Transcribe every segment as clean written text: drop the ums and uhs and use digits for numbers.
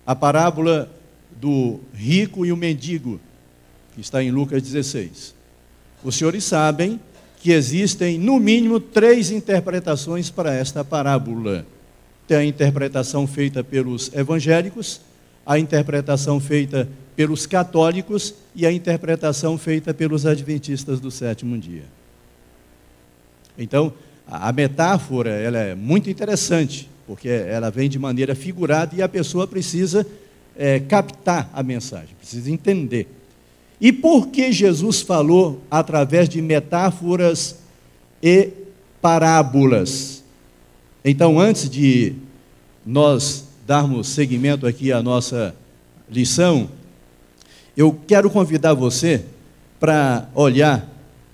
A parábola do rico e o mendigo, que está em Lucas 16. Os senhores sabem que existem, no mínimo, 3 interpretações para esta parábola. Tem a interpretação feita pelos evangélicos, a interpretação feita pelos católicos e a interpretação feita pelos adventistas do sétimo dia. Então, a metáfora ela é muito interessante, porque ela vem de maneira figurada e a pessoa precisa captar a mensagem, precisa entender. E por que Jesus falou através de metáforas e parábolas? Então, antes de nós darmos seguimento aqui à nossa lição, eu quero convidar você para olhar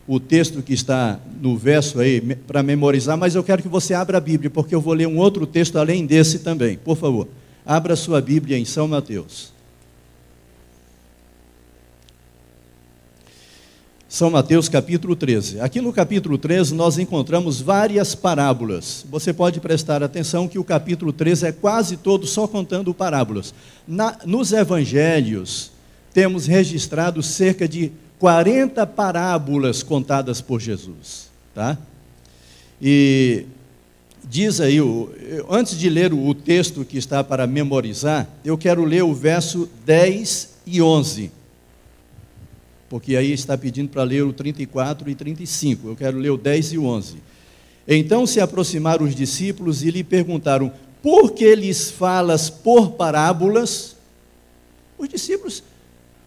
o texto que está no verso aí, para memorizar, mas eu quero que você abra a Bíblia, porque eu vou ler um outro texto além desse também. Por favor, abra sua Bíblia em São Mateus. São Mateus capítulo 13. Aqui no capítulo 13 nós encontramos várias parábolas. Você pode prestar atenção que o capítulo 13 é quase todo só contando parábolas. Nos evangelhos temos registrado cerca de 40 parábolas contadas por Jesus, tá? E diz aí, antes de ler o texto que está para memorizar, eu quero ler o verso 10 e 11. Porque aí está pedindo para ler o 34 e 35. Eu quero ler o 10 e o 11. Então se aproximaram os discípulos e lhe perguntaram: por que lhes falas por parábolas? Os discípulos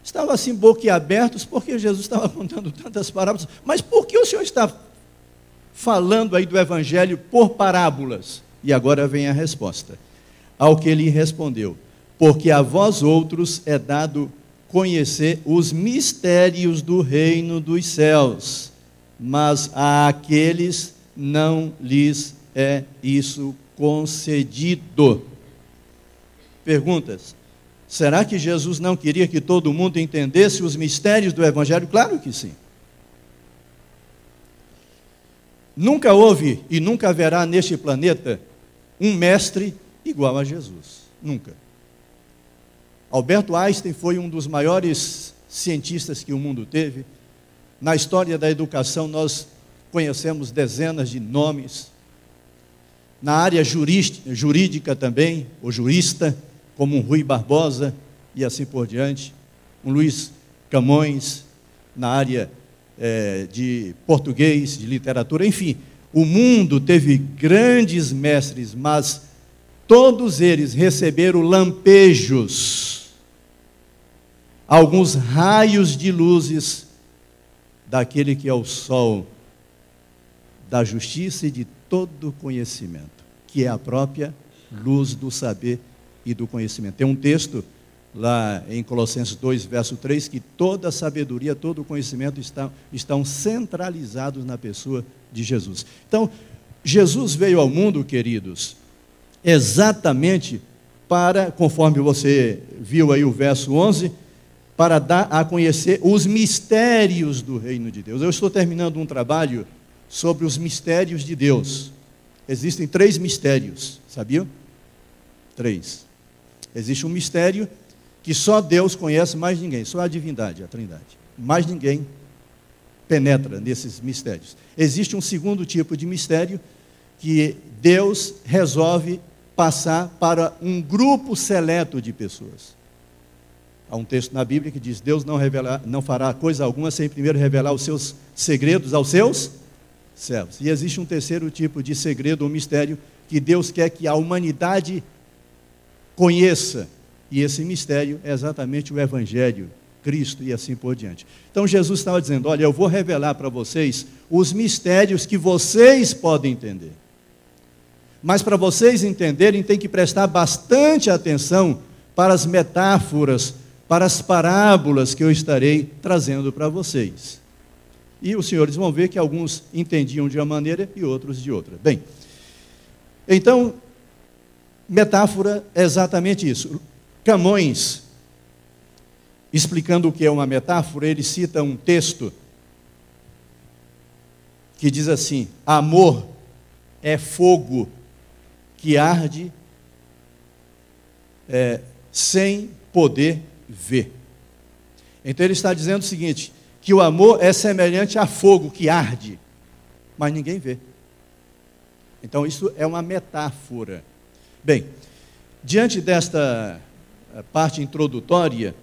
estavam assim boquiabertos, porque Jesus estava contando tantas parábolas. Mas por que o Senhor está falando aí do Evangelho por parábolas? E agora vem a resposta. Ao que ele respondeu: porque a vós outros é dado conhecer os mistérios do reino dos céus, mas àqueles não lhes é isso concedido. Perguntas: será que Jesus não queria que todo mundo entendesse os mistérios do Evangelho? Claro que sim. Nunca houve e nunca haverá neste planeta um mestre igual a Jesus. Nunca. Alberto Einstein foi um dos maiores cientistas que o mundo teve. Na história da educação nós conhecemos dezenas de nomes. Na área jurídica também, o jurista, como um Rui Barbosa e assim por diante. Um Luiz Camões, na área de português, de literatura, enfim. O mundo teve grandes mestres, mas todos eles receberam lampejos, alguns raios de luzes daquele que é o sol da justiça e de todo conhecimento, que é a própria luz do saber e do conhecimento. Tem um texto lá em Colossenses 2, verso 3, que toda a sabedoria, todo o conhecimento estão centralizados na pessoa de Jesus. Então, Jesus veio ao mundo, queridos, exatamente para, conforme você viu aí o verso 11, para dar a conhecer os mistérios do reino de Deus. Eu estou terminando um trabalho sobre os mistérios de Deus. Existem 3 mistérios, sabiam? 3. Existe um mistério que só Deus conhece, mais ninguém, só a divindade, a Trindade. Mais ninguém penetra nesses mistérios. Existe um segundo tipo de mistério que Deus resolve passar para um grupo seleto de pessoas. Há um texto na Bíblia que diz: Deus não fará coisa alguma sem primeiro revelar os seus segredos aos seus servos. E existe um terceiro tipo de segredo ou mistério que Deus quer que a humanidade conheça. E esse mistério é exatamente o Evangelho, Cristo e assim por diante. Então Jesus estava dizendo: olha, eu vou revelar para vocês os mistérios que vocês podem entender. Mas para vocês entenderem, tem que prestar bastante atenção para as metáforas, para as parábolas que eu estarei trazendo para vocês. E os senhores vão ver que alguns entendiam de uma maneira e outros de outra. Bem, então, metáfora é exatamente isso. Camões, explicando o que é uma metáfora, ele cita um texto que diz assim: amor é fogo que arde sem poder ver. Então ele está dizendo o seguinte, que o amor é semelhante a fogo que arde, mas ninguém vê. Então isso é uma metáfora. Bem, diante desta parte introdutória,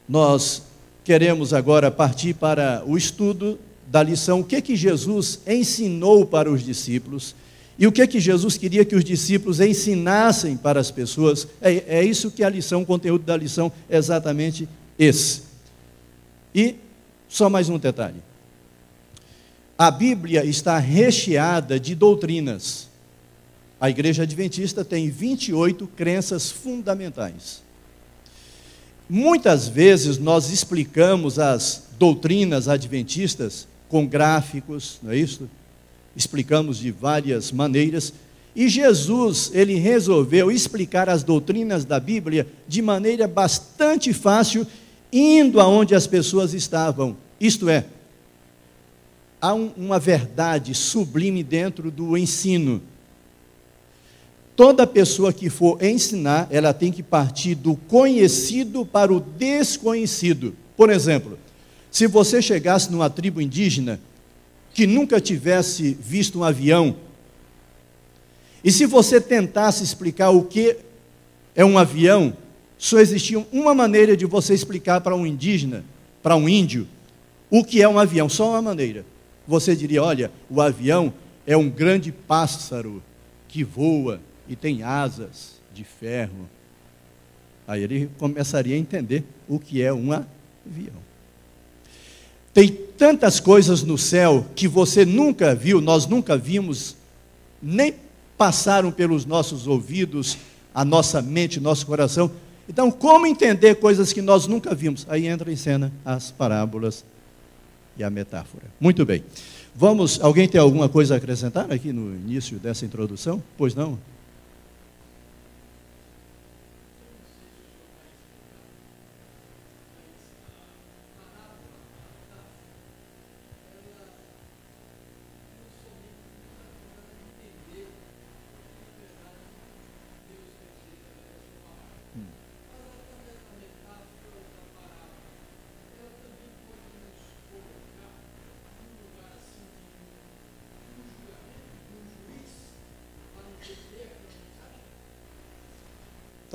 nós queremos agora partir para o estudo da lição, o que Jesus ensinou para os discípulos, e o que Jesus queria que os discípulos ensinassem para as pessoas. É isso que a lição, o conteúdo da lição é exatamente esse. E só mais um detalhe. A Bíblia está recheada de doutrinas. A Igreja Adventista tem 28 crenças fundamentais. Muitas vezes nós explicamos as doutrinas adventistas com gráficos, não é isso? Explicamos de várias maneiras. E Jesus, ele resolveu explicar as doutrinas da Bíblia de maneira bastante fácil, indo aonde as pessoas estavam. Isto é, há uma verdade sublime dentro do ensino. Toda pessoa que for ensinar, ela tem que partir do conhecido para o desconhecido. Por exemplo, se você chegasse numa tribo indígena que nunca tivesse visto um avião, e se você tentasse explicar o que é um avião, só existia uma maneira de você explicar para um indígena, para um índio, o que é um avião, só uma maneira. Você diria, olha, o avião é um grande pássaro que voa e tem asas de ferro. Aí ele começaria a entender o que é um avião. Tem tantas coisas no céu que você nunca viu, nós nunca vimos, nem passaram pelos nossos ouvidos, a nossa mente, nosso coração. Então, como entender coisas que nós nunca vimos? Aí entra em cena as parábolas e a metáfora. Muito bem. Alguém tem alguma coisa a acrescentar aqui no início dessa introdução? Pois não?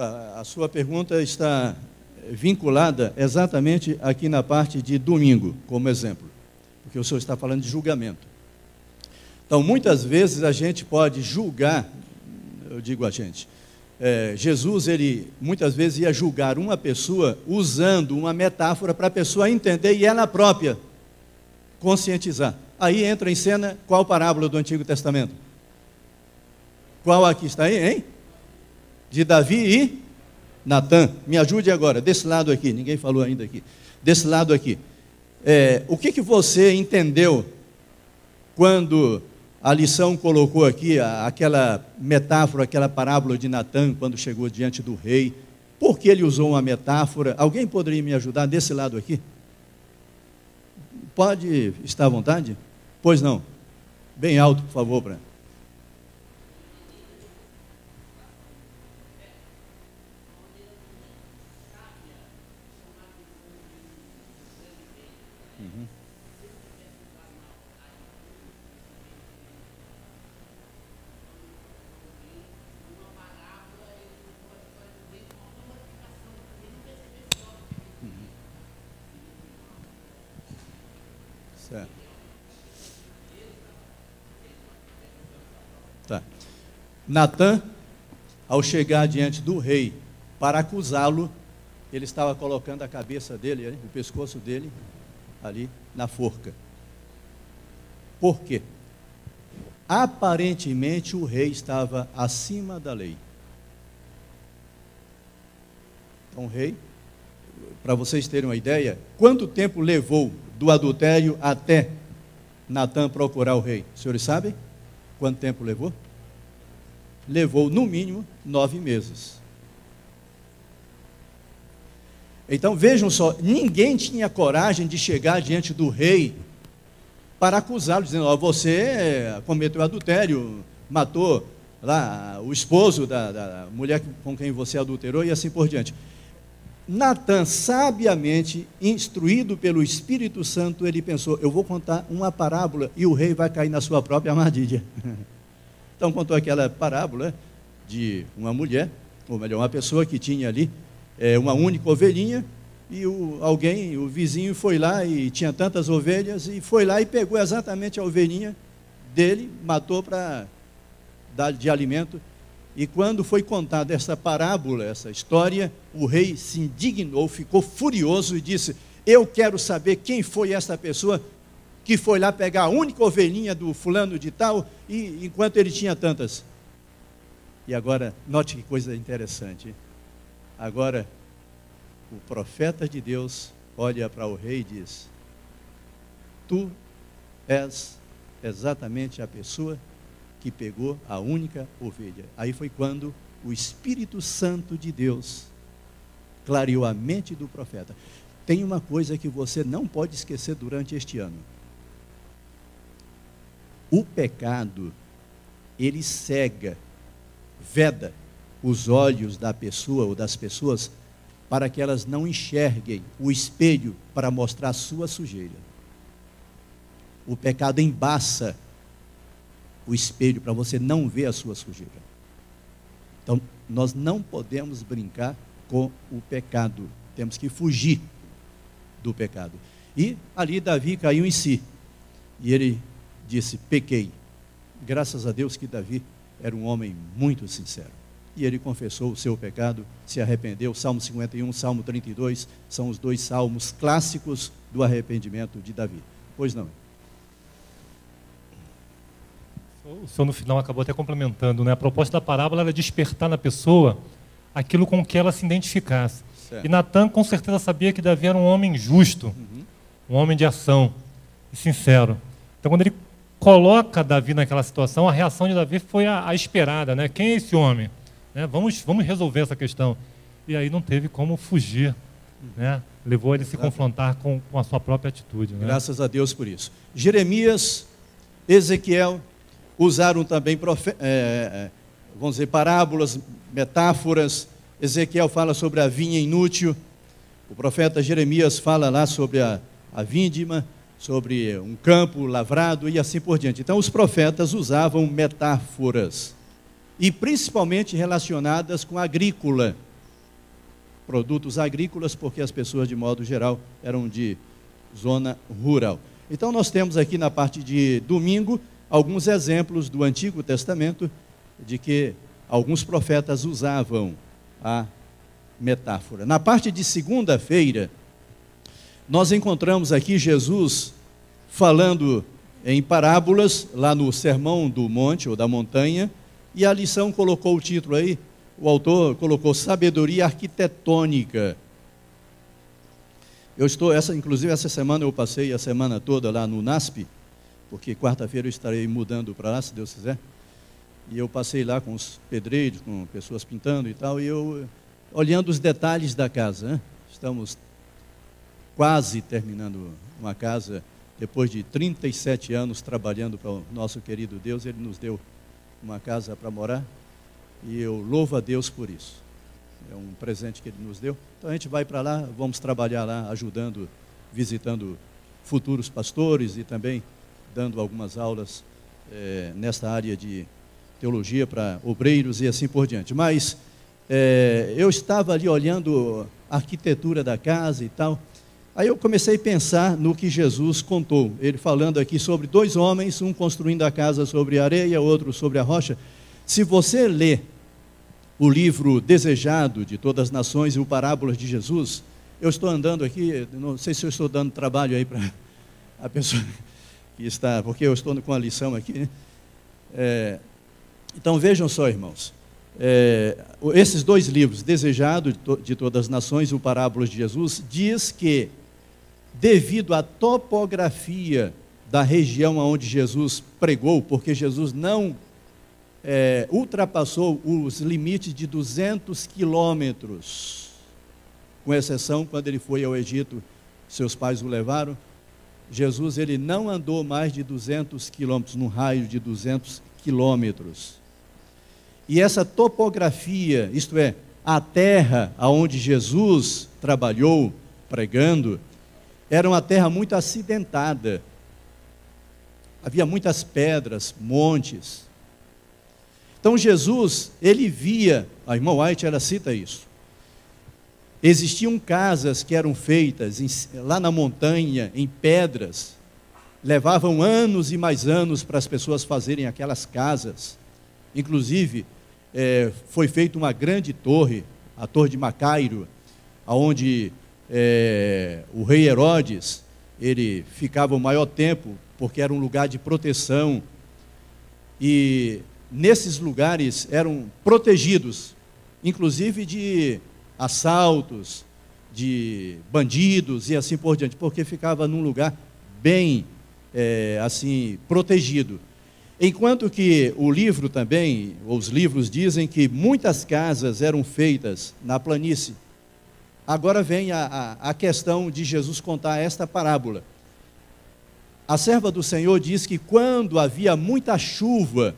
A sua pergunta está vinculada exatamente aqui na parte de domingo, como exemplo, porque o senhor está falando de julgamento. Então, muitas vezes a gente pode julgar, eu digo a gente, Jesus, ele muitas vezes ia julgar uma pessoa usando uma metáfora para a pessoa entender e ela própria conscientizar. Aí entra em cena qual parábola do Antigo Testamento? Qual aqui está aí, hein? De Davi e Natã. Me ajude agora, desse lado aqui, ninguém falou ainda aqui. Desse lado aqui. O que você entendeu quando a lição colocou aqui aquela metáfora, aquela parábola de Natã, quando chegou diante do rei? Por que ele usou uma metáfora? Alguém poderia me ajudar desse lado aqui? Pode estar à vontade? Pois não. Bem alto, por favor, para... Certo. Tá. Natã, ao chegar diante do rei para acusá-lo, ele estava colocando a cabeça dele, o pescoço dele, ali na forca. Por quê? Aparentemente o rei estava acima da lei. Então o rei, para vocês terem uma ideia, quanto tempo levou do adultério até Natã procurar o rei? Os senhores sabem quanto tempo levou? Levou no mínimo 9 meses. Então vejam só, ninguém tinha coragem de chegar diante do rei para acusá-lo, dizendo, você cometeu adultério, matou lá o esposo da mulher com quem você adulterou e assim por diante. Natan, sabiamente, instruído pelo Espírito Santo, ele pensou, eu vou contar uma parábola e o rei vai cair na sua própria armadilha. Então contou aquela parábola de uma mulher, ou melhor, uma pessoa que tinha ali uma única ovelhinha, e o vizinho foi lá e tinha tantas ovelhas, e foi lá e pegou exatamente a ovelhinha dele, matou para dar de alimento. E quando foi contada essa parábola, essa história, o rei se indignou, ficou furioso e disse, eu quero saber quem foi essa pessoa que foi lá pegar a única ovelhinha do fulano de tal, e enquanto ele tinha tantas. E agora, note que coisa interessante. Agora, o profeta de Deus olha para o rei e diz, tu és exatamente a pessoa que pegou a única ovelha. Aí foi quando o Espírito Santo de Deus clareou a mente do profeta. Tem uma coisa que você não pode esquecer durante este ano. O pecado, ele cega, veda os olhos da pessoa ou das pessoas para que elas não enxerguem o espelho para mostrar a sua sujeira. O pecado embaça o espelho para você não ver a sua sujeira. Então, nós não podemos brincar com o pecado. Temos que fugir do pecado. E ali Davi caiu em si. E ele disse, pequei. Graças a Deus que Davi era um homem muito sincero. E ele confessou o seu pecado, se arrependeu. Salmo 51, Salmo 32, são os dois salmos clássicos do arrependimento de Davi. Pois não. O senhor no final acabou até complementando, né? A proposta da parábola era despertar na pessoa aquilo com que ela se identificasse. Certo. E Natan com certeza sabia que Davi era um homem justo, um homem de ação e sincero. Então quando ele coloca Davi naquela situação, a reação de Davi foi a esperada, né? Quem é esse homem? Né? Vamos resolver essa questão. E aí não teve como fugir, né? Levou ele a se confrontar com a sua própria atitude. Né? Graças a Deus por isso. Jeremias, Ezequiel usaram também, vamos dizer, parábolas, metáforas. Ezequiel fala sobre a vinha inútil. O profeta Jeremias fala lá sobre a vindima, sobre um campo lavrado e assim por diante. Então, os profetas usavam metáforas, e principalmente relacionadas com a agrícola, produtos agrícolas, porque as pessoas, de modo geral, eram de zona rural. Então, nós temos aqui na parte de domingo, alguns exemplos do Antigo Testamento, de que alguns profetas usavam a metáfora. Na parte de segunda-feira, nós encontramos aqui Jesus falando em parábolas, lá no Sermão do Monte, ou da montanha, e a lição colocou o título aí, o autor colocou sabedoria arquitetônica. Inclusive essa semana eu passei a semana toda lá no NASP, porque quarta-feira eu estarei mudando para lá, se Deus quiser, e eu passei lá com os pedreiros, com pessoas pintando e tal, e eu olhando os detalhes da casa, né? Estamos quase terminando uma casa, depois de 37 anos trabalhando para o nosso querido Deus, Ele nos deu uma casa para morar, e eu louvo a Deus por isso. É um presente que Ele nos deu. Então a gente vai para lá, vamos trabalhar lá, ajudando, visitando futuros pastores e também dando algumas aulas nesta área de teologia para obreiros e assim por diante. Mas eu estava ali olhando a arquitetura da casa e tal. Aí eu comecei a pensar no que Jesus contou, ele falando aqui sobre dois homens, um construindo a casa sobre a areia, outro sobre a rocha. Se você ler o livro Desejado de Todas as Nações e o Parábolas de Jesus, eu estou andando aqui, não sei se eu estou dando trabalho aí para a pessoa que está, porque eu estou com a lição aqui, né? Então vejam só, irmãos, esses dois livros, Desejado de Todas as Nações e o Parábolas de Jesus, diz que devido à topografia da região onde Jesus pregou, porque Jesus não ultrapassou os limites de 200 quilômetros, com exceção quando ele foi ao Egito, seus pais o levaram. Jesus, ele não andou mais de 200 quilômetros, num raio de 200 quilômetros. E essa topografia, isto é, a terra onde Jesus trabalhou pregando, era uma terra muito acidentada. Havia muitas pedras, montes. Então Jesus, ele via, a irmã White, ela cita isso. Existiam casas que eram feitas lá na montanha, em pedras. Levavam anos e mais anos para as pessoas fazerem aquelas casas. Inclusive, foi feita uma grande torre, a Torre de Macairo, onde o rei Herodes, ele ficava o maior tempo, porque era um lugar de proteção. E nesses lugares eram protegidos, inclusive de assaltos, de bandidos e assim por diante, porque ficava num lugar bem, assim, protegido. Enquanto que o livro também, os livros dizem que muitas casas eram feitas na planície. Agora vem a questão de Jesus contar esta parábola. A serva do Senhor diz que quando havia muita chuva,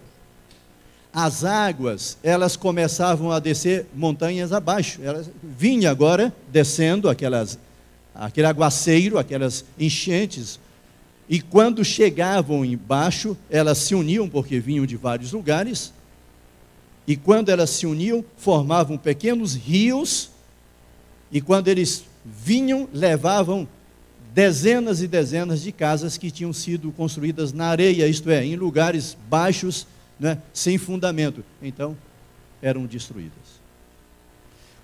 as águas, elas começavam a descer montanhas abaixo. Elas vinham agora descendo aquele aguaceiro, aquelas enchentes. E quando chegavam embaixo, elas se uniam, porque vinham de vários lugares. E quando elas se uniam, formavam pequenos rios. E quando eles vinham, levavam dezenas e dezenas de casas que tinham sido construídas na areia, isto é, em lugares baixos, né, sem fundamento. Então, eram destruídas.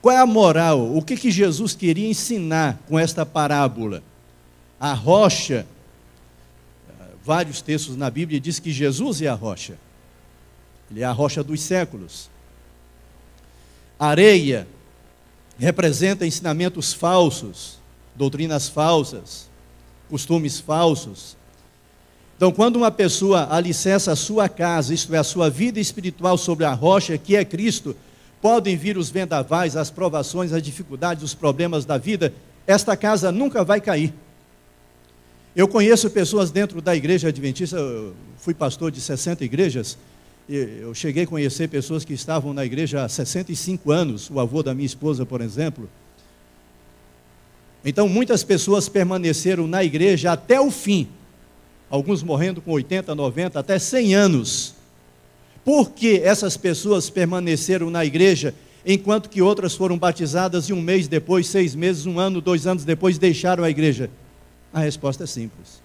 Qual é a moral? O que Jesus queria ensinar com esta parábola? A rocha, vários textos na Bíblia dizem que Jesus é a rocha. Ele é a rocha dos séculos. A areia representa ensinamentos falsos, doutrinas falsas, costumes falsos. Então, quando uma pessoa alicerça a sua casa, isto é, a sua vida espiritual sobre a rocha, que é Cristo, podem vir os vendavais, as provações, as dificuldades, os problemas da vida, esta casa nunca vai cair. Eu conheço pessoas dentro da igreja adventista, eu fui pastor de 60 igrejas, e eu cheguei a conhecer pessoas que estavam na igreja há 65 anos, o avô da minha esposa, por exemplo. Então, muitas pessoas permaneceram na igreja até o fim, alguns morrendo com 80, 90, até 100 anos. Por que essas pessoas permaneceram na igreja, enquanto que outras foram batizadas e um mês depois, 6 meses, 1 ano, 2 anos depois deixaram a igreja? A resposta é simples.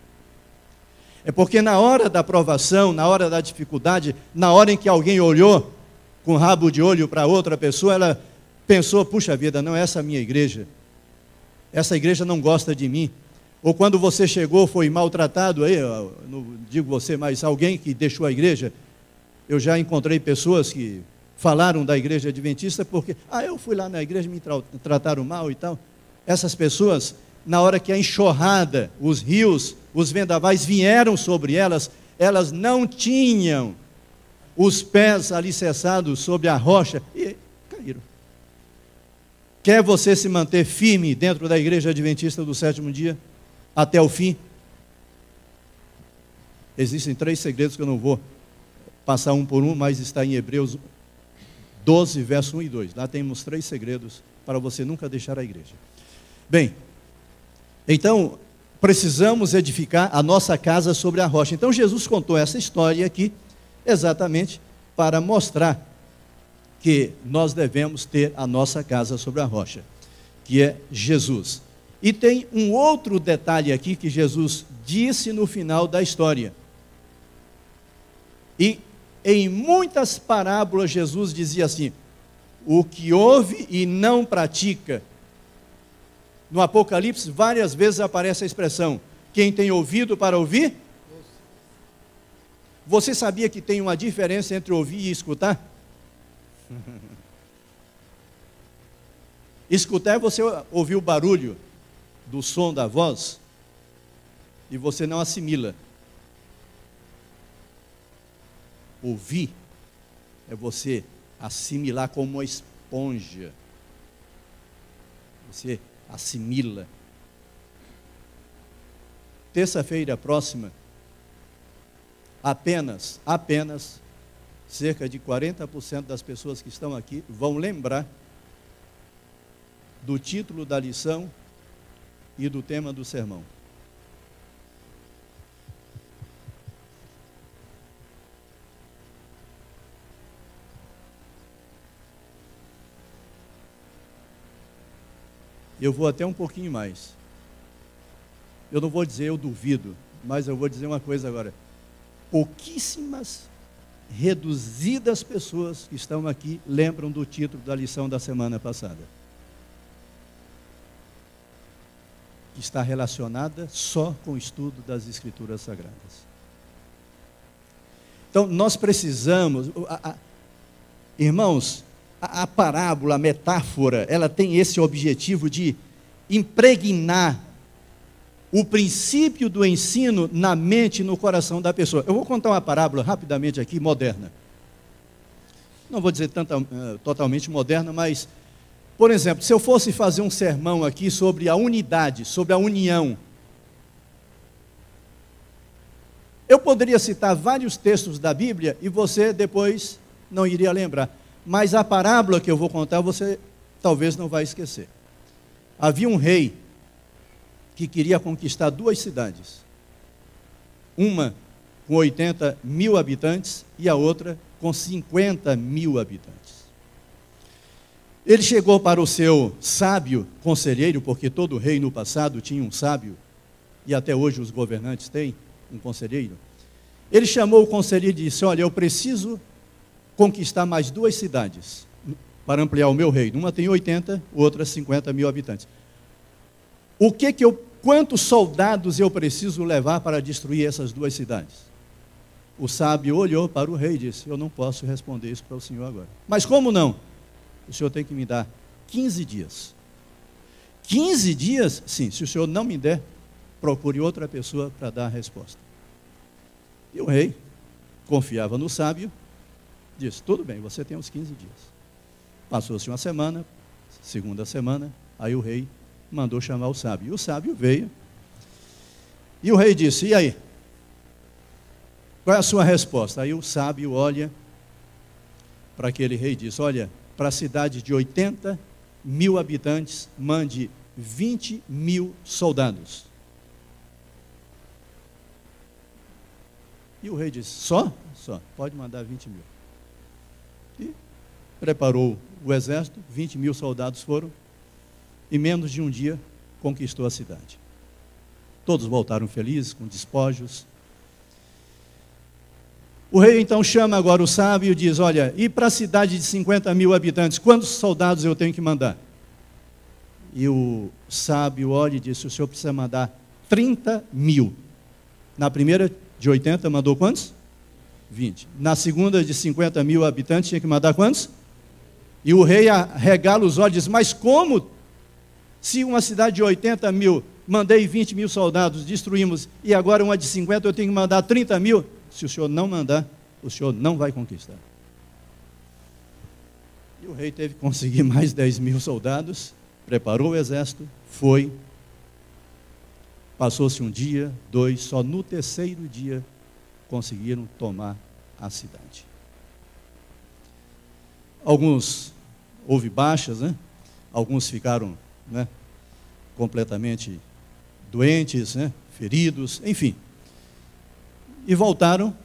É porque na hora da provação, na hora da dificuldade, na hora em que alguém olhou com rabo de olho para outra pessoa, ela pensou, puxa vida, não é essa a minha igreja. Essa igreja não gosta de mim. Ou quando você chegou, foi maltratado, aí, não digo você, mas alguém que deixou a igreja. Eu já encontrei pessoas que falaram da igreja adventista porque, eu fui lá na igreja, me trataram mal e tal. Essas pessoas, na hora que a enxurrada, os rios, os vendavais vieram sobre elas, elas não tinham os pés alicerçados sobre a rocha e caíram. Quer você se manter firme dentro da igreja adventista do sétimo dia, até o fim? Existem 3 segredos que eu não vou passar um por um, mas está em Hebreus 12, verso 1 e 2. Lá temos 3 segredos para você nunca deixar a igreja. Bem, então, precisamos edificar a nossa casa sobre a rocha. Então, Jesus contou essa história aqui, exatamente para mostrar que nós devemos ter a nossa casa sobre a rocha, que é Jesus. E tem um outro detalhe aqui que Jesus disse no final da história. E em muitas parábolas Jesus dizia assim: o que ouve e não pratica. No Apocalipse, várias vezes aparece a expressão: quem tem ouvido para ouvir? Você sabia que tem uma diferença entre ouvir e escutar? Escutar é você ouvir o barulho do som da voz e você não assimila. Ouvir é você assimilar como uma esponja. Você assimila. Terça-feira próxima, apenas cerca de 40% das pessoas que estão aqui vão lembrar do título da lição e do tema do sermão. Eu vou até um pouquinho mais. Eu não vou dizer eu duvido, mas eu vou dizer uma coisa agora. Pouquíssimas, reduzidas pessoas que estão aqui lembram do título da lição da semana passada. Que está relacionada só com o estudo das Escrituras Sagradas. Então, nós precisamos... irmãos, a parábola, a metáfora, ela tem esse objetivo de impregnar o princípio do ensino na mente e no coração da pessoa. Eu vou contar uma parábola rapidamente aqui, moderna. Não vou dizer totalmente moderna, mas, por exemplo, se eu fosse fazer um sermão aqui sobre a unidade, sobre a união, eu poderia citar vários textos da Bíblia e você depois não iria lembrar. Mas a parábola que eu vou contar, você talvez não vai esquecer. Havia um rei que queria conquistar 2 cidades. Uma com 80 mil habitantes e a outra com 50 mil habitantes. Ele chegou para o seu sábio conselheiro, porque todo rei no passado tinha um sábio, e até hoje os governantes têm um conselheiro. Ele chamou o conselheiro e disse: olha, eu preciso conquistar mais 2 cidades para ampliar o meu reino. Uma tem 80, outra 50 mil habitantes. Quantos soldados eu preciso levar para destruir essas 2 cidades? O sábio olhou para o rei e disse: eu não posso responder isso para o senhor agora. Mas como não? O senhor tem que me dar 15 dias. 15 dias? Sim, se o senhor não me der, procure outra pessoa para dar a resposta. E o rei confiava no sábio, disse: tudo bem, você tem os 15 dias. Passou-se uma semana, segunda semana, aí o rei mandou chamar o sábio. E o sábio veio. E o rei disse: e aí? Qual é a sua resposta? Aí o sábio olha para aquele rei e diz: olha, para a cidade de 80 mil habitantes, mande 20 mil soldados. E o rei disse: só? Só, pode mandar 20 mil. E preparou o exército, 20 mil soldados foram, e menos de um dia conquistou a cidade. Todos voltaram felizes, com despojos. O rei então chama agora o sábio e diz: olha, e para a cidade de 50 mil habitantes, quantos soldados eu tenho que mandar? E o sábio olha e diz: o senhor precisa mandar 30 mil. Na primeira de 80 mandou quantos? 20. Na segunda de 50 mil habitantes tinha que mandar quantos? E o rei arregala os olhos e diz: mas como? Se uma cidade de 80 mil, mandei 20 mil soldados, destruímos, e agora uma de 50 eu tenho que mandar 30 mil? Se o senhor não mandar, o senhor não vai conquistar. E o rei teve que conseguir mais 10 mil soldados, preparou o exército, foi. Passou-se um dia, 2, só no terceiro dia conseguiram tomar a cidade. Houve baixas, né? Alguns ficaram, né, completamente doentes, né, feridos, enfim. E voltaram,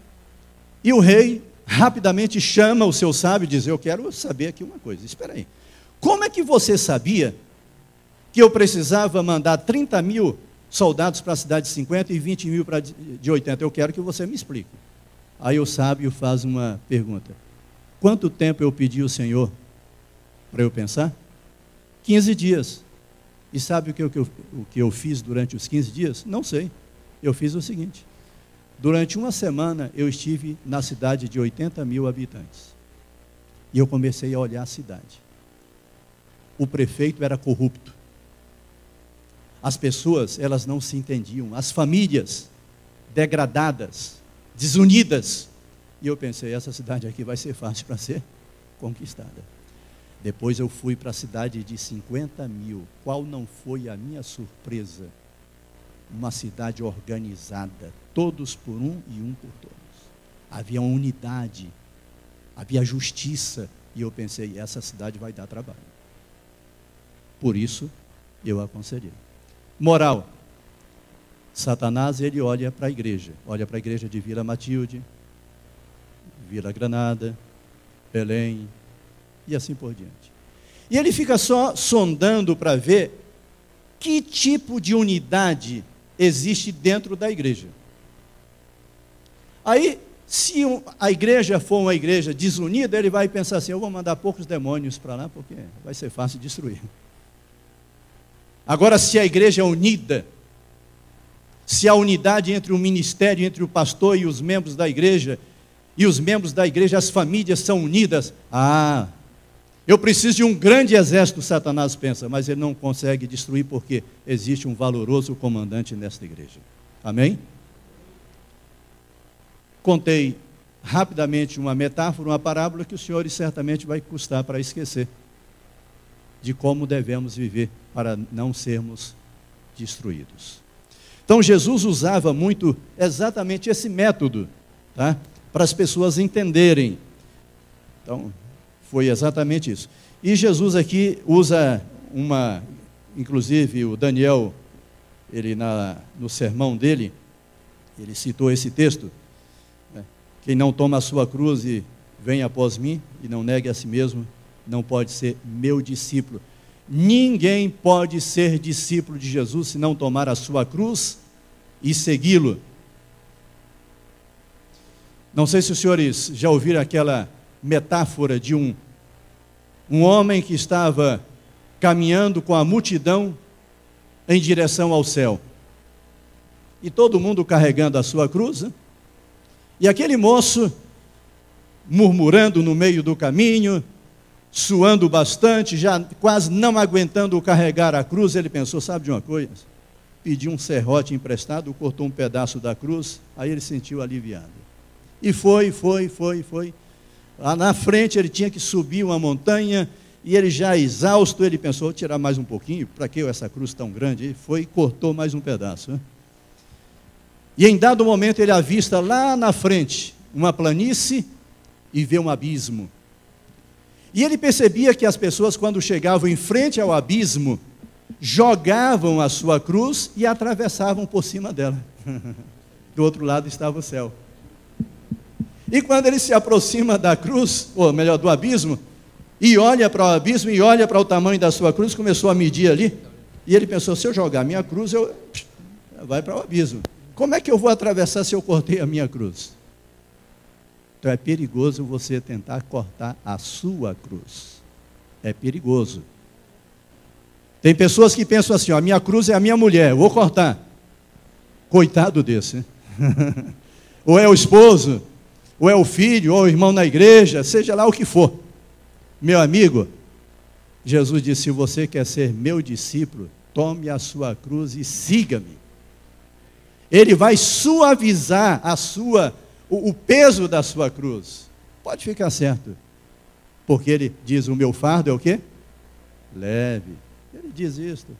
e o rei rapidamente chama o seu sábio e diz: eu quero saber aqui uma coisa, espera aí. Como é que você sabia que eu precisava mandar 30 mil soldados para a cidade de 50 e 20 mil para de 80? Eu quero que você me explique. Aí o sábio faz uma pergunta: quanto tempo eu pedi ao Senhor para eu pensar? 15 dias. E sabe o que eu fiz durante os 15 dias? Não sei. Eu fiz o seguinte: durante uma semana eu estive na cidade de 80 mil habitantes. E eu comecei a olhar a cidade. O prefeito era corrupto. As pessoas, elas não se entendiam. As famílias degradadas, desunidas. E eu pensei: essa cidade aqui vai ser fácil para ser conquistada. Depois eu fui para a cidade de 50 mil. Qual não foi a minha surpresa? Uma cidade organizada, todos por um e um por todos. Havia uma unidade havia justiça. E eu pensei, essa cidade vai dar trabalho. Por isso, eu aconselhei. Moral. Satanás, ele olha para a igreja de Vila Matilde, Vila Granada, Belém, e assim por diante. E ele fica só sondando para ver que tipo de unidade existe dentro da igreja. Aí, se a igreja for uma igreja desunida, ele vai pensar assim, eu vou mandar poucos demônios para lá, porque vai ser fácil destruir. Agora, se a igreja é unida, se há unidade entre o ministério, entre o pastor e os membros da igreja, e os membros da igreja, as famílias são unidas, eu preciso de um grande exército, Satanás pensa, mas ele não consegue destruir porque existe um valoroso comandante nesta igreja. Amém? Contei rapidamente uma metáfora, uma parábola que os senhores certamente vai custar para esquecer, de como devemos viver para não sermos destruídos. Então Jesus usava muito exatamente esse método, tá? Para as pessoas entenderem. Então, foi exatamente isso. E Jesus aqui usa inclusive o Daniel, ele no sermão dele, ele citou esse texto, né? Quem não toma a sua cruz e vem após mim, e não negue a si mesmo, não pode ser meu discípulo. Ninguém pode ser discípulo de Jesus se não tomar a sua cruz e segui-lo. Não sei se os senhores já ouviram aquela metáfora de um homem que estava caminhando com a multidão em direção ao céu. E todo mundo carregando a sua cruz, né? E aquele moço, murmurando no meio do caminho, suando bastante, já quase não aguentando carregar a cruz, ele pensou, sabe de uma coisa? Pediu um serrote emprestado, cortou um pedaço da cruz, aí ele se sentiu aliviado. E foi. Lá na frente ele tinha que subir uma montanha, e ele já exausto, ele pensou, vou tirar mais um pouquinho, para que essa cruz tão grande? E foi e cortou mais um pedaço, né? E em dado momento ele avista lá na frente uma planície e vê um abismo. E ele percebia que as pessoas, quando chegavam em frente ao abismo, jogavam a sua cruz e atravessavam por cima dela. Do outro lado estava o céu. E quando ele se aproxima da cruz, ou melhor, do abismo, e olha para o abismo, e olha para o tamanho da sua cruz, começou a medir ali, e ele pensou, se eu jogar a minha cruz, vai para o abismo. Como é que eu vou atravessar se eu cortei a minha cruz? Então é perigoso você tentar cortar a sua cruz. É perigoso. Tem pessoas que pensam assim, a minha cruz é a minha mulher, eu vou cortar. Coitado desse, né? Ou é o esposo, ou é o filho, ou o irmão na igreja, seja lá o que for. Meu amigo, Jesus disse, se você quer ser meu discípulo, tome a sua cruz e siga-me. Ele vai suavizar o peso da sua cruz. Pode ficar certo. Porque ele diz, o meu fardo é o quê? Leve. Ele diz isto.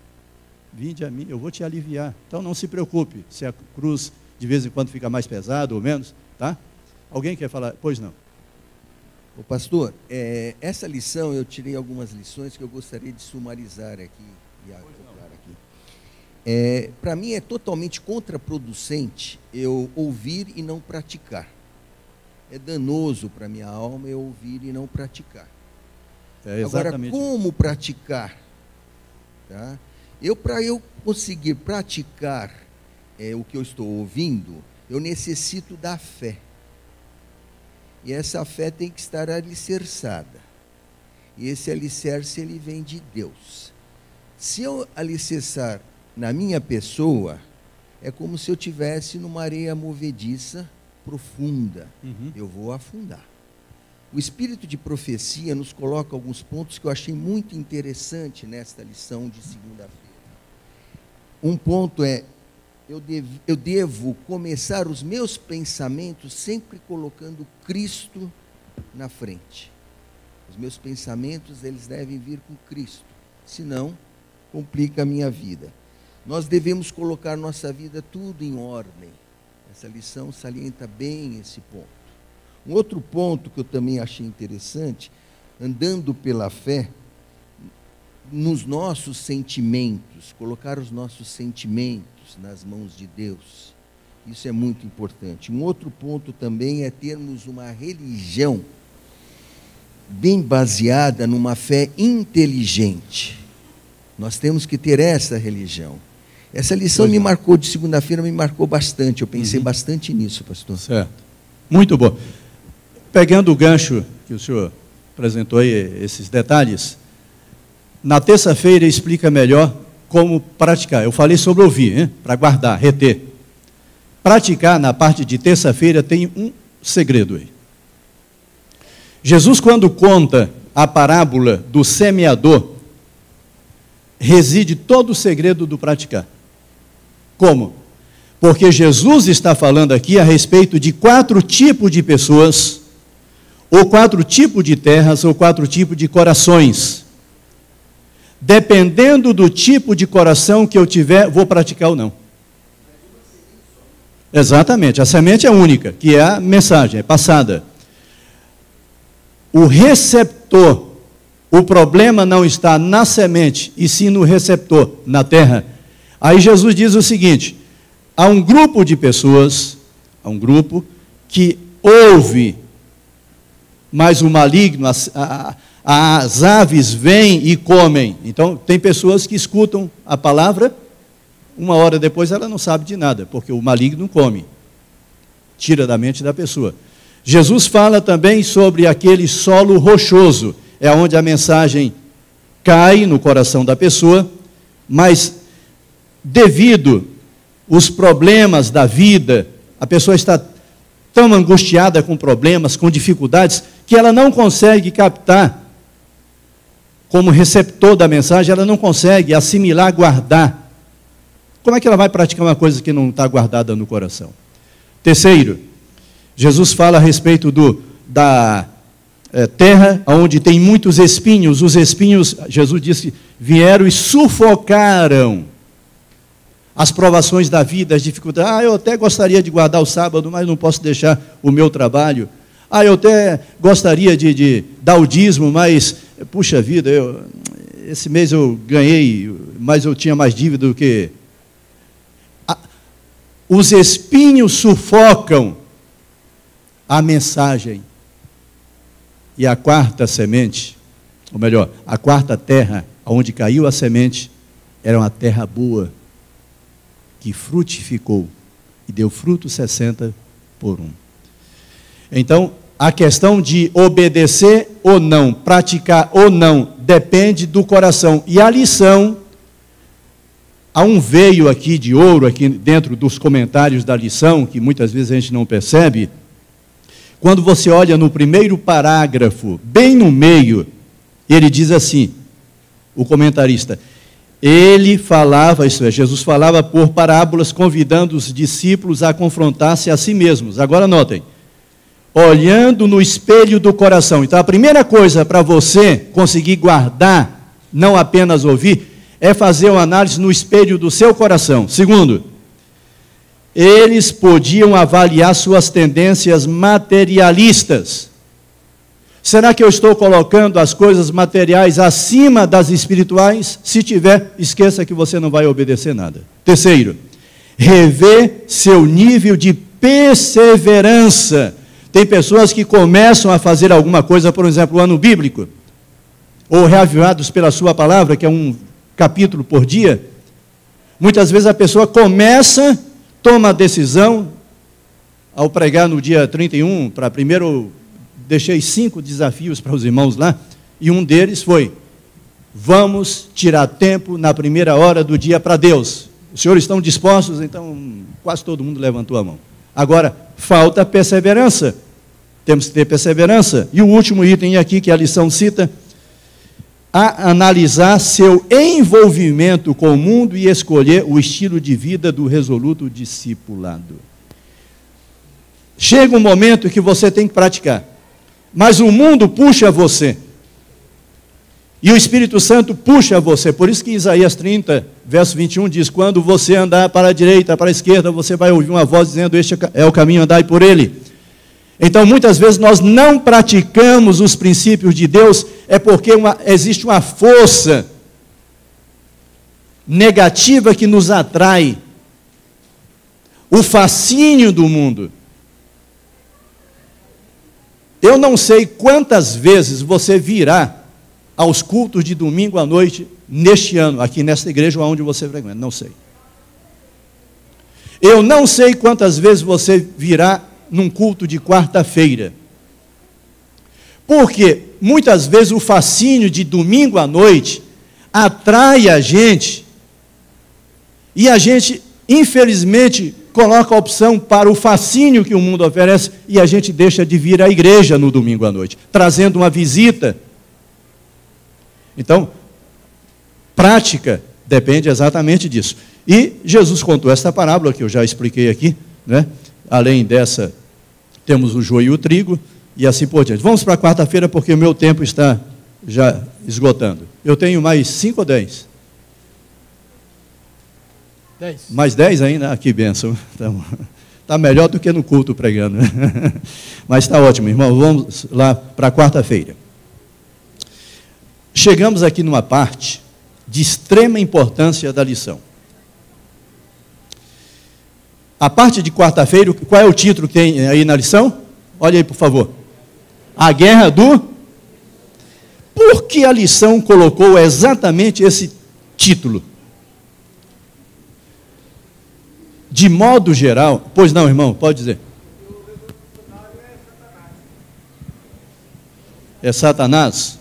Vinde a mim, eu vou te aliviar. Então não se preocupe se a cruz de vez em quando fica mais pesada ou menos, tá? Alguém quer falar? Pois não. Ô pastor, essa lição eu tirei algumas lições que eu gostaria de sumarizar aqui e acoplar aqui. Para mim é totalmente contraproducente eu ouvir e não praticar. É danoso para a minha alma eu ouvir e não praticar. Agora, como praticar? Tá? Para eu conseguir praticar o que eu estou ouvindo, eu necessito da fé. E essa fé tem que estar alicerçada. E esse alicerce, ele vem de Deus. Se eu alicerçar na minha pessoa, é como se eu estivesse numa areia movediça profunda. Eu vou afundar. O espírito de profecia nos coloca alguns pontos que eu achei muito interessante nesta lição de segunda-feira. Um ponto é, eu devo começar os meus pensamentos sempre colocando Cristo na frente. Os meus pensamentos, eles devem vir com Cristo, senão complica a minha vida. Nós devemos colocar nossa vida tudo em ordem. Essa lição salienta bem esse ponto. Um outro ponto que eu também achei interessante, andando pela fé, nos nossos sentimentos, colocar os nossos sentimentos nas mãos de Deus. Isso é muito importante. Um outro ponto também é termos uma religião bem baseada numa fé inteligente. Nós temos que ter essa religião. Essa lição me marcou, de segunda-feira, me marcou bastante. Eu pensei bastante nisso, pastor. Certo. Muito bom. Pegando o gancho que o senhor apresentou aí, esses detalhes, na terça-feira explica melhor como praticar. Eu falei sobre ouvir, para guardar, reter. Praticar, na parte de terça-feira, tem um segredo aí. Jesus, quando conta a parábola do semeador, reside todo o segredo do praticar. Como? Porque Jesus está falando aqui a respeito de 4 tipos de pessoas, ou 4 tipos de terras, ou 4 tipos de corações. Dependendo do tipo de coração que eu tiver, vou praticar ou não. Exatamente, a semente é única, que é a mensagem, é passada. O receptor, o problema não está na semente, e sim no receptor, na terra. Aí Jesus diz o seguinte: há um grupo de pessoas, há um grupo que ouve, mas o maligno, as aves vêm e comem. Então, tem pessoas que escutam a palavra, 1 hora depois ela não sabe de nada, porque o maligno come, tira da mente da pessoa. Jesus fala também sobre aquele solo rochoso, é onde a mensagem cai no coração da pessoa, mas devido os problemas da vida, a pessoa está tão angustiada com problemas, com dificuldades, que ela não consegue captar, como receptor da mensagem, ela não consegue assimilar, guardar. Como é que ela vai praticar uma coisa que não está guardada no coração? Terceiro, Jesus fala a respeito da terra onde tem muitos espinhos. Os espinhos, Jesus disse, vieram e sufocaram as provações da vida, as dificuldades. Eu até gostaria de guardar o sábado, mas não posso deixar o meu trabalho. Eu até gostaria de dar o dízimo, mas, puxa vida, esse mês eu ganhei, mas eu tinha mais dívida do que... Os espinhos sufocam a mensagem. E a 4ª semente, ou melhor, a 4ª terra, onde caiu a semente, era uma terra boa, que frutificou e deu fruto 60 por 1. Então, a questão de obedecer ou não, praticar ou não, depende do coração. E a lição, há um veio aqui de ouro, aqui dentro dos comentários da lição, que muitas vezes a gente não percebe. Quando você olha no primeiro parágrafo, bem no meio, ele diz assim, o comentarista, ele falava, isso é, Jesus falava por parábolas, convidando os discípulos a confrontar-se a si mesmos. Agora notem, olhando no espelho do coração. Então a primeira coisa para você conseguir guardar, não apenas ouvir, é fazer uma análise no espelho do seu coração. Segundo, eles podiam avaliar suas tendências materialistas. Será que eu estou colocando as coisas materiais acima das espirituais? Se tiver, esqueça que você não vai obedecer nada. Terceiro, rever seu nível de perseverança. Tem pessoas que começam a fazer alguma coisa, por exemplo, o ano bíblico, ou reavivados pela sua palavra, que é um capítulo por dia. Muitas vezes a pessoa começa, toma a decisão, ao pregar no dia 31, para primeiro, deixei 5 desafios para os irmãos lá, e um deles foi, vamos tirar tempo na primeira hora do dia para Deus. Os senhores estão dispostos? Então, quase todo mundo levantou a mão. Agora, falta perseverança. Temos que ter perseverança. E o último item aqui, que a lição cita, a analisar seu envolvimento com o mundo e escolher o estilo de vida do resoluto discipulado. Chega um momento que você tem que praticar, mas o mundo puxa você, e o Espírito Santo puxa você. Por isso que Isaías 30, verso 21 diz, quando você andar para a direita, para a esquerda, você vai ouvir uma voz dizendo, este é o caminho, andai por ele. Então, muitas vezes, nós não praticamos os princípios de Deus, é porque existe uma força negativa que nos atrai, o fascínio do mundo. Eu não sei quantas vezes você virá aos cultos de domingo à noite, neste ano, aqui nesta igreja onde você frequenta, não sei. Eu não sei quantas vezes você virá num culto de quarta-feira. Porque muitas vezes o fascínio de domingo à noite atrai a gente, e a gente, infelizmente, coloca a opção para o fascínio que o mundo oferece, e a gente deixa de vir à igreja no domingo à noite, trazendo uma visita. Então, prática depende exatamente disso. E Jesus contou esta parábola, que eu já expliquei aqui, né? Além dessa, temos o joio e o trigo, e assim por diante. Vamos para a quarta-feira, porque o meu tempo está já esgotando. Eu tenho mais 5 ou 10? 10. Mais 10 ainda? Ah, que bênção. Está melhor do que no culto pregando. Mas está ótimo, irmão. Vamos lá para a quarta-feira. Chegamos aqui numa parte de extrema importância da lição. A parte de quarta-feira, qual é o título que tem aí na lição? Olha aí, por favor. A guerra do... Por que a lição colocou exatamente esse título? De modo geral... Pois não, irmão, pode dizer. É Satanás?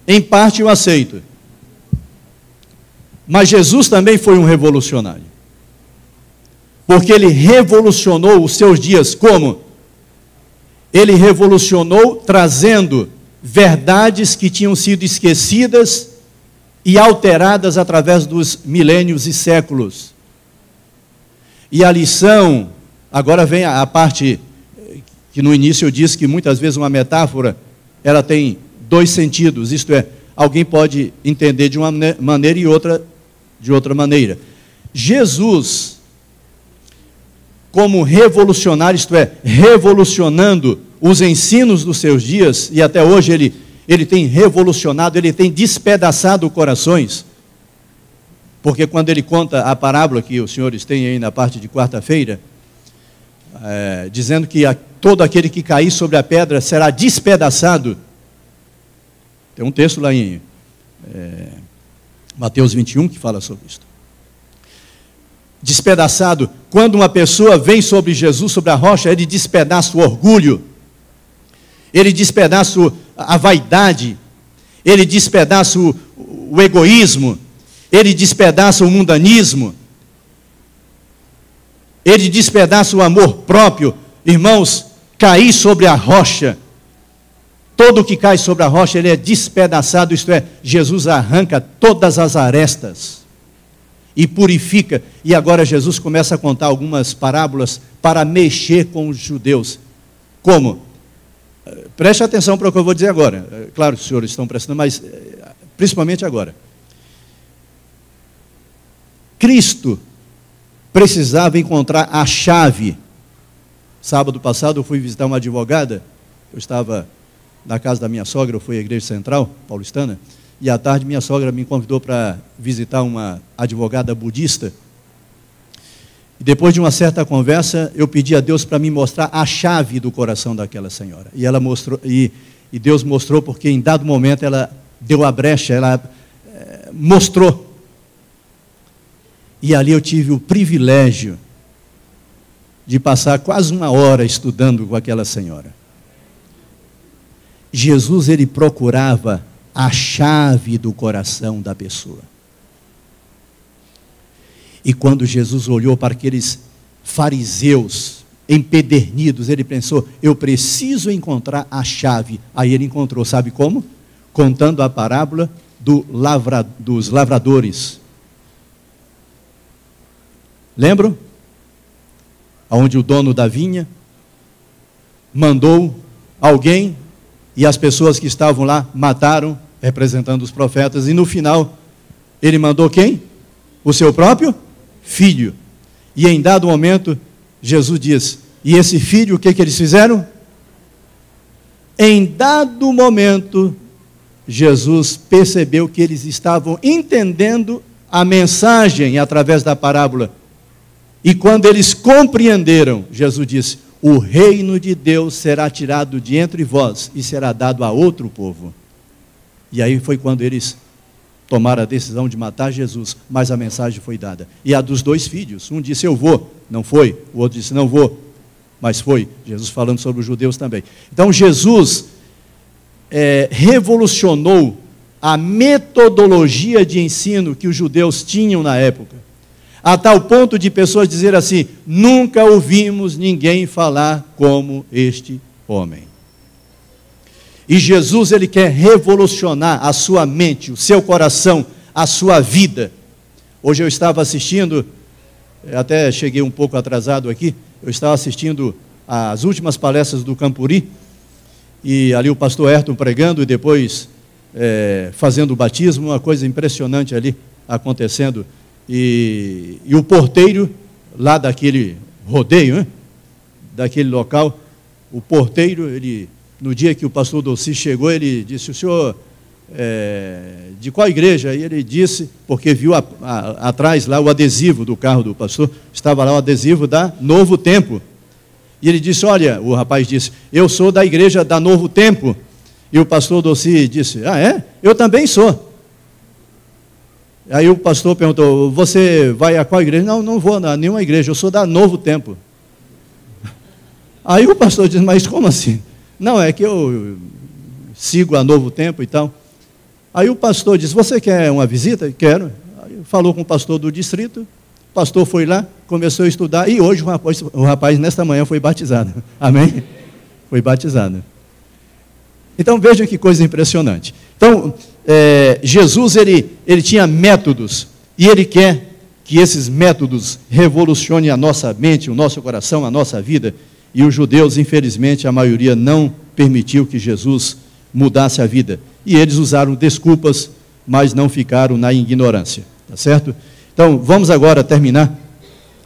Em parte eu aceito. Mas Jesus também foi um revolucionário. Porque ele revolucionou os seus dias como? Ele revolucionou trazendo verdades que tinham sido esquecidas e alteradas através dos milênios e séculos. E a lição, agora vem a parte que no início eu disse que muitas vezes uma metáfora, ela tem 2 sentidos, isto é, alguém pode entender de uma maneira e outra de outra maneira. Jesus, como revolucionário, isto é, revolucionando os ensinos dos seus dias, e até hoje ele tem revolucionado, ele tem despedaçado corações, porque quando ele conta a parábola que os senhores têm aí na parte de quarta-feira, dizendo que todo aquele que cair sobre a pedra será despedaçado. Tem um texto lá em Mateus 21 que fala sobre isso. Despedaçado, quando uma pessoa vem sobre Jesus, sobre a rocha, ele despedaça o orgulho, ele despedaça a vaidade, ele despedaça o egoísmo, ele despedaça o mundanismo, ele despedaça o amor próprio. Irmãos, cair sobre a rocha, todo que cai sobre a rocha, ele é despedaçado, isto é, Jesus arranca todas as arestas e purifica. E agora Jesus começa a contar algumas parábolas para mexer com os judeus. Como? Preste atenção para o que eu vou dizer agora. Claro que os senhores estão prestando, mas principalmente agora. Cristo precisava encontrar a chave. Sábado passado eu fui visitar uma advogada, eu estava na casa da minha sogra, eu fui à Igreja Central, paulistana, e à tarde minha sogra me convidou para visitar uma advogada budista. E depois de uma certa conversa, eu pedi a Deus para me mostrar a chave do coração daquela senhora. E ela mostrou, e Deus mostrou, porque em dado momento ela deu a brecha, ela mostrou. E ali eu tive o privilégio de passar quase 1 hora estudando com aquela senhora. Jesus, ele procurava a chave do coração da pessoa. E quando Jesus olhou para aqueles fariseus empedernidos, ele pensou, eu preciso encontrar a chave. Aí ele encontrou, sabe como? Contando a parábola dos lavradores. Lembram? Onde o dono da vinha mandou alguém, e as pessoas que estavam lá mataram, representando os profetas, e no final, ele mandou quem? O seu próprio filho. E em dado momento, Jesus diz, E esse filho, o que eles fizeram? Em dado momento, Jesus percebeu que eles estavam entendendo a mensagem através da parábola. E quando eles compreenderam, Jesus disse: o reino de Deus será tirado de entre vós e será dado a outro povo. E aí foi quando eles tomaram a decisão de matar Jesus, mas a mensagem foi dada. E a dos dois filhos, um disse: eu vou, não foi. O outro disse: não vou, mas foi. Jesus falando sobre os judeus também. Então Jesus revolucionou a metodologia de ensino que os judeus tinham na época, a tal ponto de pessoas dizer assim: nunca ouvimos ninguém falar como este homem. E Jesus, ele quer revolucionar a sua mente, o seu coração, a sua vida. Hoje eu estava assistindo, até cheguei um pouco atrasado aqui, eu estava assistindo as últimas palestras do Campuri, e ali o pastor Ayrton pregando e depois fazendo o batismo, uma coisa impressionante ali acontecendo. E o porteiro lá daquele rodeio, né, daquele local, o porteiro, ele, no dia que o pastor Dolci chegou, ele disse: o senhor de qual igreja? E ele disse, porque viu atrás lá o adesivo do carro do pastor, estava lá o adesivo da Novo Tempo. E ele disse: olha, o rapaz disse: eu sou da igreja da Novo Tempo. E o pastor Dolci disse: ah, é? Eu também sou. Aí o pastor perguntou: você vai a qual igreja? Não, não vou a nenhuma igreja, eu sou da Novo Tempo. Aí o pastor disse: mas como assim? Não, é que eu sigo a Novo Tempo e tal. Aí o pastor disse: você quer uma visita? Quero. Aí falou com o pastor do distrito, o pastor foi lá, começou a estudar, e hoje o rapaz nesta manhã foi batizado. Amém? Foi batizado. Então vejam que coisa impressionante. Então, Jesus, ele tinha métodos, e ele quer que esses métodos revolucionem a nossa mente, o nosso coração, a nossa vida. E os judeus, infelizmente, a maioria não permitiu que Jesus mudasse a vida. E eles usaram desculpas, mas não ficaram na ignorância. Tá certo? Então, vamos agora terminar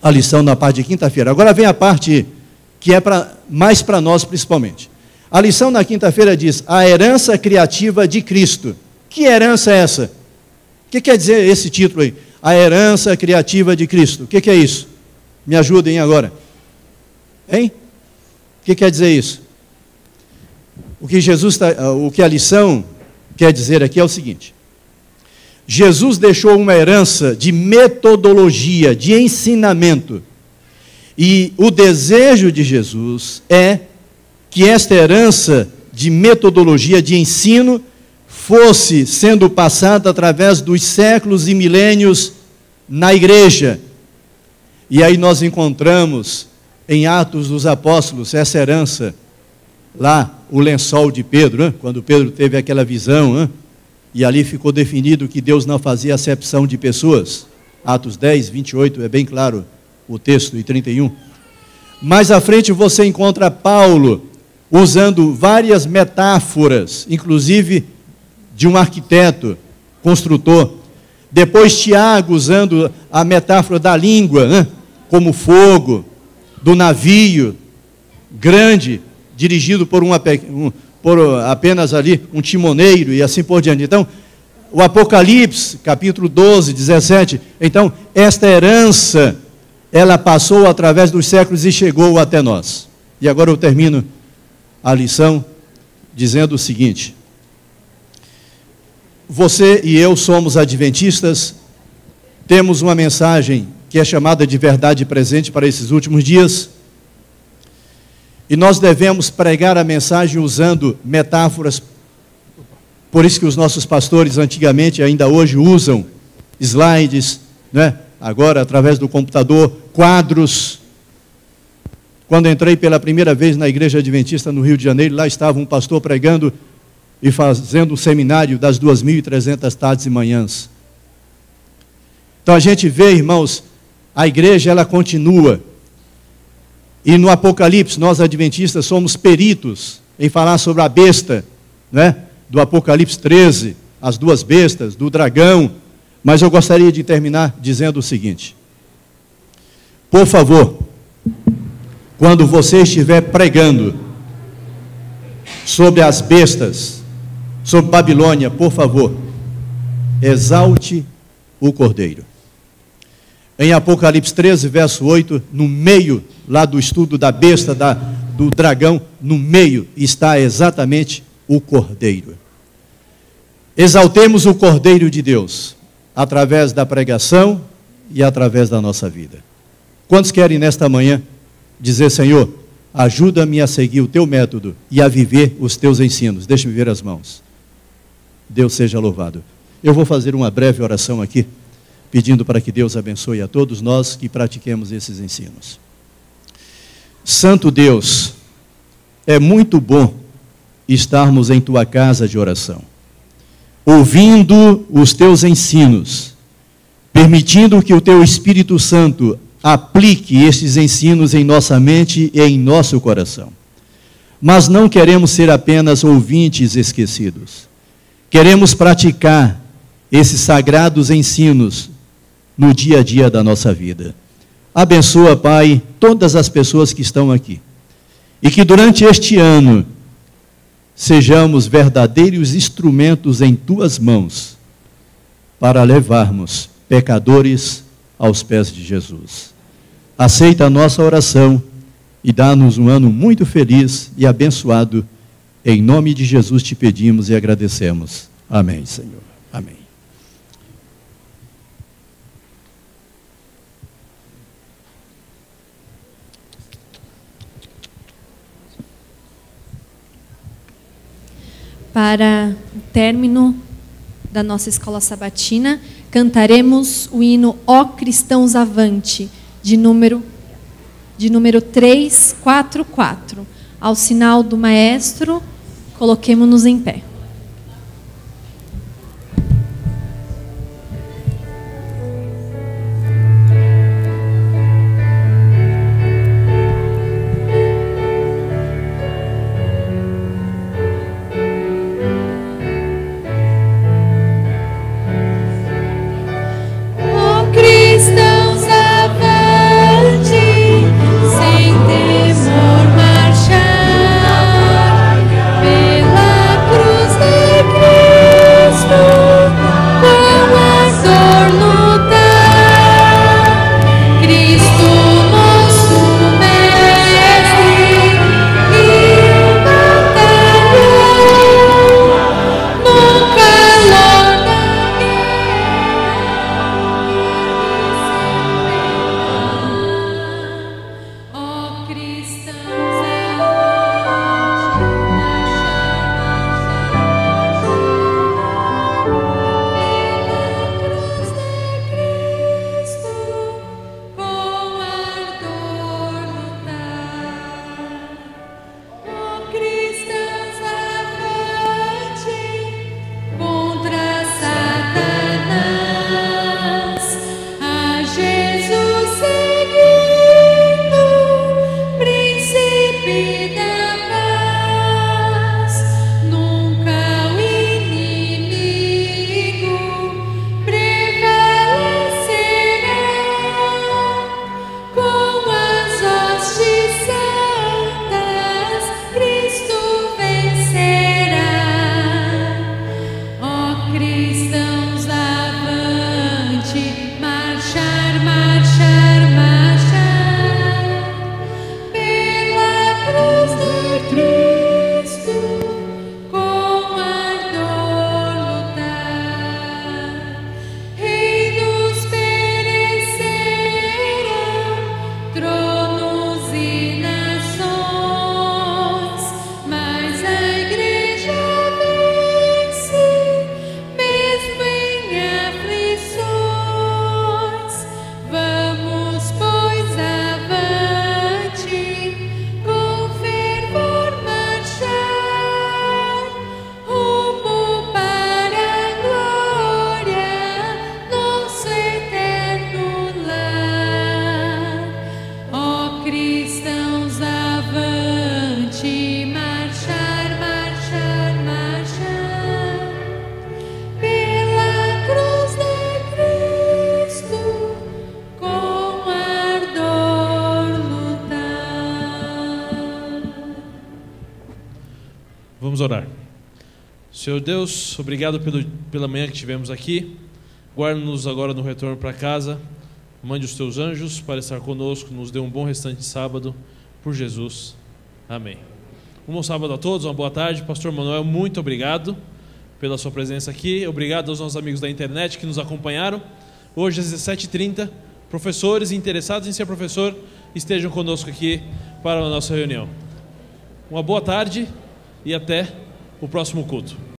a lição na parte de quinta-feira. Agora vem a parte que é mais para nós, principalmente. A lição na quinta-feira diz: a herança criativa de Cristo. Que herança é essa? O que quer dizer esse título aí? A herança criativa de Cristo. O que é isso? Me ajudem agora. Hein? O que quer dizer isso? O que a lição quer dizer aqui é o seguinte: Jesus deixou uma herança de metodologia, de ensinamento. E o desejo de Jesus é que esta herança de metodologia, de ensino, fosse sendo passada através dos séculos e milênios na igreja. E aí nós encontramos em Atos dos Apóstolos essa herança, lá o lençol de Pedro, né? Quando Pedro teve aquela visão, né? E ali ficou definido que Deus não fazia acepção de pessoas. Atos 10, 28, é bem claro o texto, e 31. Mais à frente você encontra Paulo usando várias metáforas, inclusive de um arquiteto, construtor. Depois Tiago usando a metáfora da língua, né? Como fogo, do navio grande, dirigido por apenas ali um timoneiro e assim por diante. Então, o Apocalipse, capítulo 12, 17. Então, esta herança, ela passou através dos séculos e chegou até nós. E agora eu termino a lição dizendo o seguinte: você e eu somos adventistas, temos uma mensagem que é chamada de verdade presente para esses últimos dias, e nós devemos pregar a mensagem usando metáforas. Por isso que os nossos pastores antigamente, ainda hoje, usam slides, né? Agora através do computador, quadros. Quando entrei pela primeira vez na igreja adventista no Rio de Janeiro, lá estava um pastor pregando e fazendo um seminário das 2.300 tardes e manhãs. Então a gente vê, irmãos, a igreja ela continua. E no Apocalipse, nós adventistas somos peritos em falar sobre a besta, né? Do Apocalipse 13, as duas bestas, do dragão. Mas eu gostaria de terminar dizendo o seguinte: por favor, quando você estiver pregando sobre as bestas, sobre Babilônia, por favor, exalte o Cordeiro. Em Apocalipse 13, verso 8, no meio lá do estudo da besta, do dragão, no meio está exatamente o Cordeiro. Exaltemos o Cordeiro de Deus, através da pregação e através da nossa vida. Quantos querem nesta manhã dizer: Senhor, ajuda-me a seguir o teu método e a viver os teus ensinos? Deixe-me ver as mãos. Deus seja louvado. Eu vou fazer uma breve oração aqui, pedindo para que Deus abençoe a todos nós que pratiquemos esses ensinos. Santo Deus, é muito bom estarmos em tua casa de oração, ouvindo os teus ensinos, permitindo que o teu Espírito Santo aplique estes ensinos em nossa mente e em nosso coração. Mas não queremos ser apenas ouvintes esquecidos. Queremos praticar esses sagrados ensinos no dia a dia da nossa vida. Abençoa, Pai, todas as pessoas que estão aqui. E que durante este ano sejamos verdadeiros instrumentos em tuas mãos para levarmos pecadores aos pés de Jesus. Aceita a nossa oração e dá-nos um ano muito feliz e abençoado. Em nome de Jesus te pedimos e agradecemos. Amém, Senhor. Amém. Para o término da nossa escola sabatina, cantaremos o hino Ó Cristãos Avante, de número 344. Ao sinal do maestro, coloquemo-nos em pé. Cruz orar. Senhor Deus, obrigado pela manhã que tivemos aqui. Guarda-nos agora no retorno para casa. Mande os teus anjos para estar conosco. Nos dê um bom restante de sábado. Por Jesus. Amém. Um bom sábado a todos, uma boa tarde. Pastor Manuel, muito obrigado pela sua presença aqui. Obrigado aos nossos amigos da internet que nos acompanharam. Hoje às 17h30, professores interessados em ser professor estejam conosco aqui para a nossa reunião. Uma boa tarde e até o próximo culto.